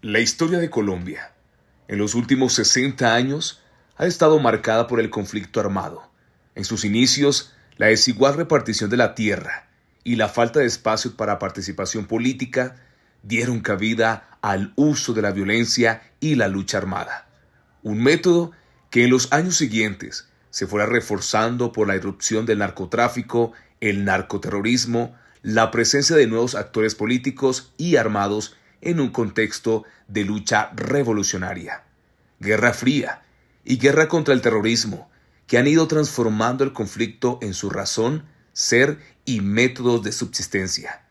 La historia de Colombia, en los últimos 60 años, ha estado marcada por el conflicto armado. En sus inicios, la desigual repartición de la tierra y la falta de espacio para participación política dieron cabida al uso de la violencia y la lucha armada. Un método que en los años siguientes se fuera reforzando por la irrupción del narcotráfico, el narcoterrorismo, la presencia de nuevos actores políticos y armados en un contexto de lucha revolucionaria, guerra fría y guerra contra el terrorismo, que han ido transformando el conflicto en su razón, ser y métodos de subsistencia.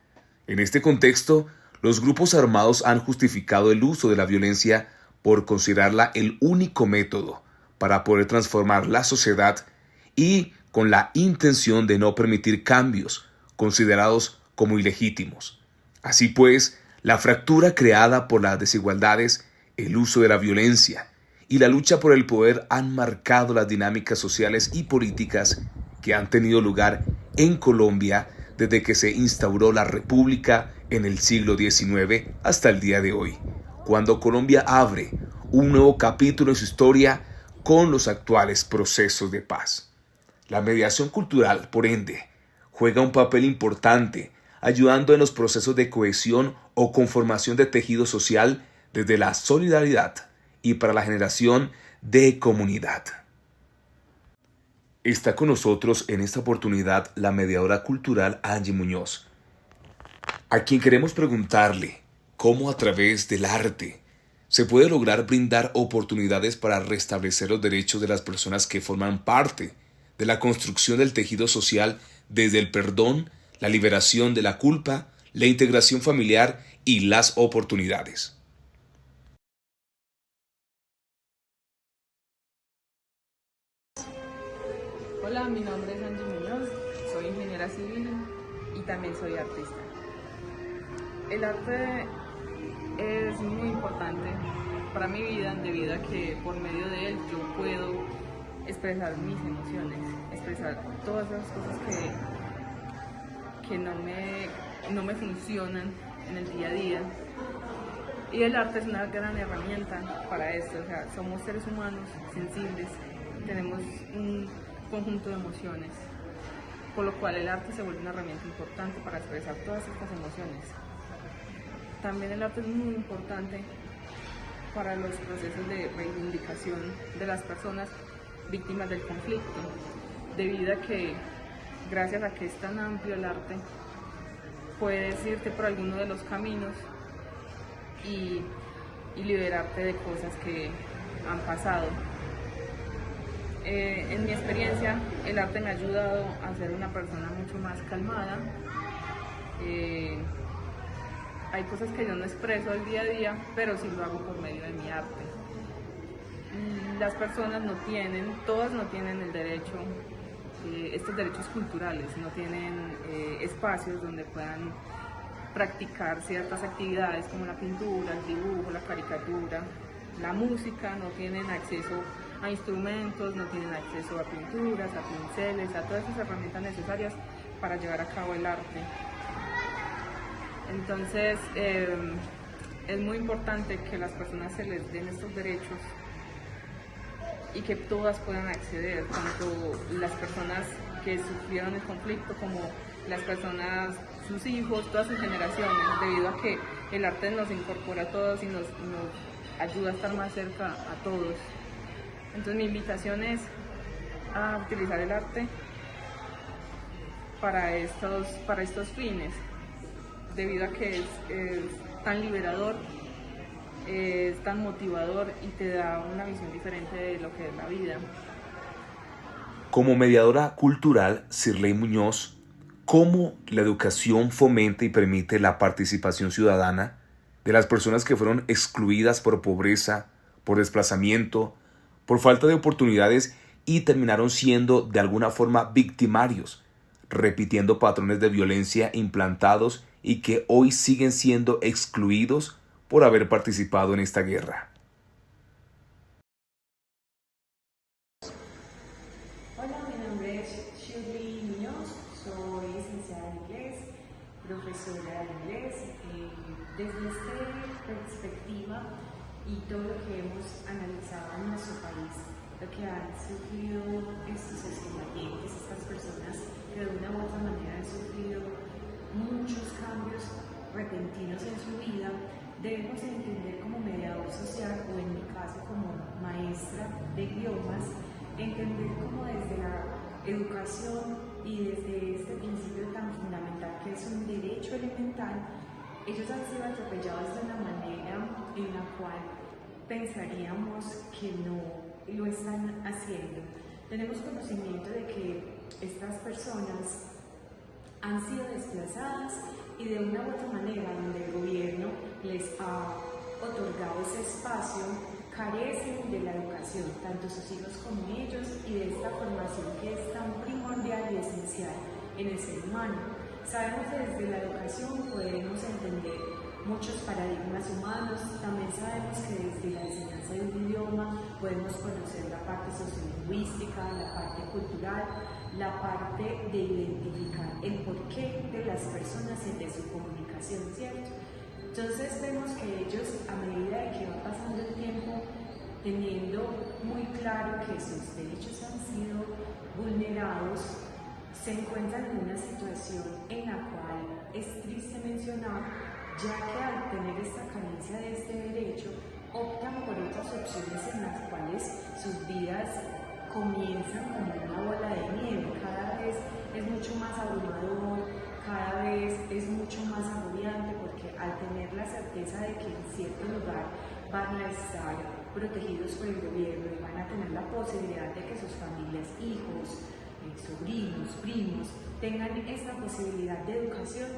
En este contexto, los grupos armados han justificado el uso de la violencia por considerarla el único método para poder transformar la sociedad y con la intención de no permitir cambios considerados como ilegítimos. Así pues, la fractura creada por las desigualdades, el uso de la violencia y la lucha por el poder han marcado las dinámicas sociales y políticas que han tenido lugar en Colombia desde que se instauró la República en el siglo XIX hasta el día de hoy, cuando Colombia abre un nuevo capítulo en su historia con los actuales procesos de paz. La mediación cultural, por ende, juega un papel importante, ayudando en los procesos de cohesión o conformación de tejido social desde la solidaridad y para la generación de comunidad. Está con nosotros en esta oportunidad la mediadora cultural Angie Muñoz, a quien queremos preguntarle cómo a través del arte se puede lograr brindar oportunidades para restablecer los derechos de las personas que forman parte de la construcción del tejido social desde el perdón, la liberación de la culpa, la integración familiar y las oportunidades. Hola, mi nombre es Angie Muñoz, soy ingeniera civil y también soy artista. El arte es muy importante para mi vida debido a que por medio de él yo puedo expresar mis emociones, expresar todas las cosas que no me funcionan en el día a día. Y el arte es una gran herramienta para esto, o sea, somos seres humanos sensibles, tenemos un conjunto de emociones, por lo cual el arte se vuelve una herramienta importante para expresar todas estas emociones. También el arte es muy importante para los procesos de reivindicación de las personas víctimas del conflicto, debido a que gracias a que es tan amplio el arte, puedes irte por alguno de los caminos y liberarte de cosas que han pasado. En mi experiencia, el arte me ha ayudado a ser una persona mucho más calmada. Hay cosas que yo no expreso al día a día, pero sí lo hago por medio de mi arte. Las personas todas no tienen el derecho, estos derechos culturales, no tienen espacios donde puedan practicar ciertas actividades como la pintura, el dibujo, la caricatura, la música, no tienen acceso a instrumentos, no tienen acceso a pinturas, a pinceles, a todas esas herramientas necesarias para llevar a cabo el arte. Entonces, es muy importante que las personas se les den estos derechos y que todas puedan acceder, tanto las personas que sufrieron el conflicto como las personas, sus hijos, todas sus generaciones, debido a que el arte nos incorpora a todos y nos ayuda a estar más cerca a todos. Entonces mi invitación es a utilizar el arte para estos fines, debido a que es tan liberador, es tan motivador y te da una visión diferente de lo que es la vida. Como mediadora cultural, Sirley Muñoz, ¿cómo la educación fomenta y permite la participación ciudadana de las personas que fueron excluidas por pobreza, por desplazamiento, por falta de oportunidades y terminaron siendo de alguna forma victimarios, repitiendo patrones de violencia implantados y que hoy siguen siendo excluidos por haber participado en esta guerra? Hola, mi nombre es Shirley Muñoz, soy licenciada en inglés, profesora de inglés. Desde este perspectiva y todo lo que hemos analizado en nuestro país, lo que han sufrido estos estudiantes, estas personas que de una u otra manera han sufrido muchos cambios repentinos en su vida, debemos entender como mediador social, o en mi caso como maestra de idiomas, entender como desde la educación y desde este principio tan fundamental que es un derecho elemental, ellos han sido atropellados de una manera en la cual pensaríamos que no lo están haciendo. Tenemos conocimiento de que estas personas han sido desplazadas y de una u otra manera, donde el gobierno les ha otorgado ese espacio, carecen de la educación, tanto sus hijos como ellos, y de esta formación que es tan primordial y esencial en el ser humano. Sabemos que desde la educación podemos entender muchos paradigmas humanos, también sabemos que desde la enseñanza de un idioma podemos conocer la parte sociolingüística, la parte cultural, la parte de identificar el porqué de las personas y de su comunicación, ¿cierto? Entonces vemos que ellos, a medida de que va pasando el tiempo, teniendo muy claro que sus derechos han sido vulnerados, se encuentran en una situación en la cual es triste mencionar, ya que al tener esta carencia de este derecho, optan por otras opciones en las cuales sus vidas comienzan como una bola de nieve. Cada vez es mucho más abrumador, cada vez es mucho más agobiante, porque al tener la certeza de que en cierto lugar van a estar protegidos por el gobierno y van a tener la posibilidad de que sus familias, hijos, sobrinos, primos, tengan esta posibilidad de educación,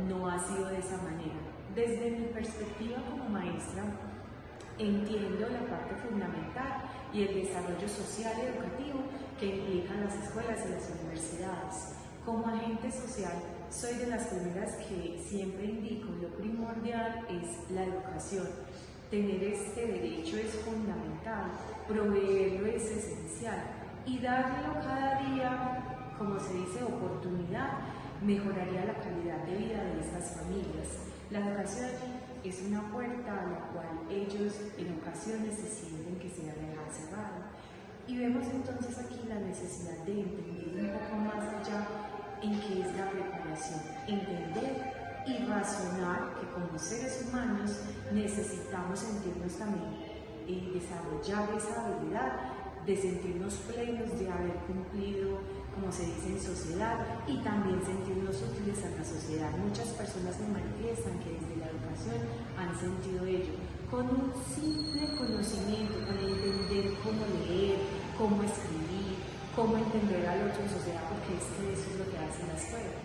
no ha sido de esa manera. Desde mi perspectiva como maestra, entiendo la parte fundamental y el desarrollo social y educativo que implican las escuelas y las universidades. Como agente social, soy de las primeras que siempre indico lo primordial es la educación. Tener este derecho es fundamental, proveerlo es esencial y darlo cada día, como se dice, oportunidad, mejoraría la calidad de vida de estas familias. La educación es una puerta a la cual ellos en ocasiones se sienten que se debe dejar cerrada. Y vemos entonces aquí la necesidad de entender un poco más allá en qué es la preparación, entender y razonar que como seres humanos necesitamos sentirnos también desarrollar esa habilidad de sentirnos plenos de haber cumplido, como se dice, en sociedad, y también sentirnos útiles a la sociedad. Muchas personas me manifiestan que desde la educación han sentido ello, con un simple conocimiento, con entender cómo leer, cómo escribir, cómo entender al otro en sociedad, porque es que eso es lo que hace la escuela.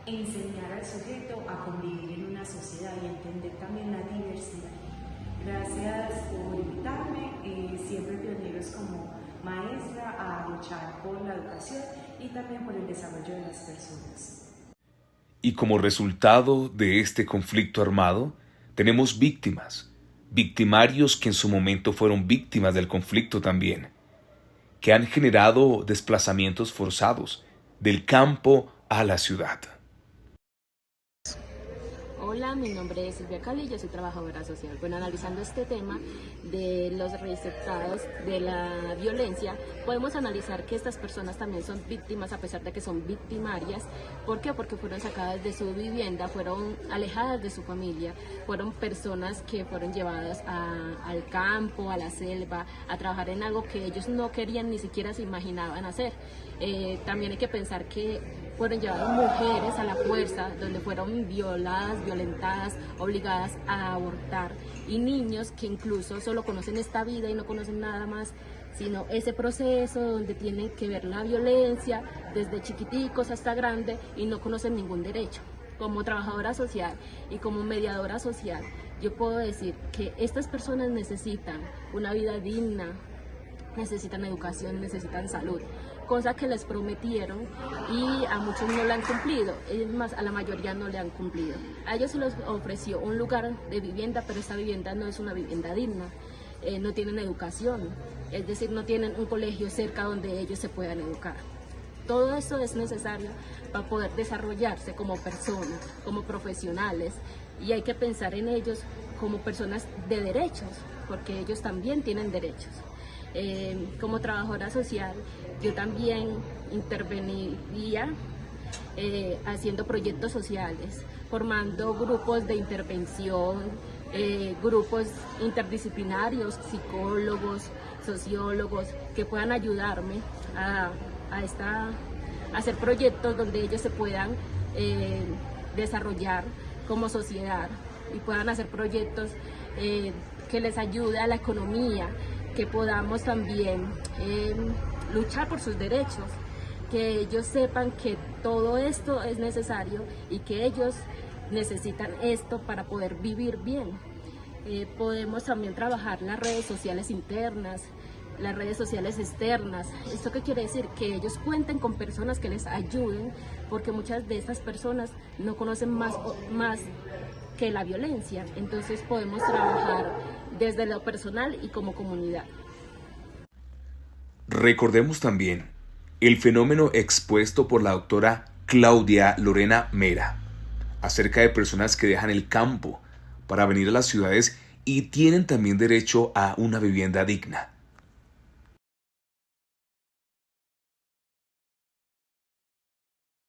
Enseñar al sujeto a convivir en una sociedad y entender también la diversidad. Gracias por invitarme, siempre pioneros como maestra a luchar por la educación y también por el desarrollo de las personas. Y como resultado de este conflicto armado, tenemos víctimas, victimarios que en su momento fueron víctimas del conflicto también, que han generado desplazamientos forzados del campo a la ciudad. Hola, mi nombre es Silvia Cali, yo soy trabajadora social. Bueno, analizando este tema de los resultados de la violencia, podemos analizar que estas personas también son víctimas a pesar de que son victimarias. ¿Por qué? Porque fueron sacadas de su vivienda, fueron alejadas de su familia, fueron personas que fueron llevadas al campo, a la selva, a trabajar en algo que ellos no querían ni siquiera se imaginaban hacer. También hay que pensar que fueron llevadas mujeres a la fuerza, donde fueron violadas, violentadas, obligadas a abortar, y niños que incluso solo conocen esta vida y no conocen nada más, sino ese proceso donde tienen que ver la violencia desde chiquiticos hasta grande y no conocen ningún derecho. Como trabajadora social y como mediadora social, yo puedo decir que estas personas necesitan una vida digna, necesitan educación, necesitan salud, cosa que les prometieron y a muchos no le han cumplido, es más, a la mayoría no le han cumplido. A ellos se les ofreció un lugar de vivienda, pero esta vivienda no es una vivienda digna, no tienen educación, es decir, no tienen un colegio cerca donde ellos se puedan educar. Todo esto es necesario para poder desarrollarse como personas, como profesionales, y hay que pensar en ellos como personas de derechos, porque ellos también tienen derechos. Como trabajadora social, yo también interveniría haciendo proyectos sociales, formando grupos de intervención, grupos interdisciplinarios, psicólogos, sociólogos, que puedan ayudarme a hacer proyectos donde ellos se puedan desarrollar como sociedad y puedan hacer proyectos que les ayude a la economía, que podamos también luchar por sus derechos, que ellos sepan que todo esto es necesario y que ellos necesitan esto para poder vivir bien. Podemos también trabajar las redes sociales internas, las redes sociales externas. ¿Esto qué quiere decir? Que ellos cuenten con personas que les ayuden, porque muchas de estas personas no conocen más que la violencia. Entonces podemos trabajar desde lo personal y como comunidad. Recordemos también el fenómeno expuesto por la doctora Claudia Lorena Mera acerca de personas que dejan el campo para venir a las ciudades y tienen también derecho a una vivienda digna.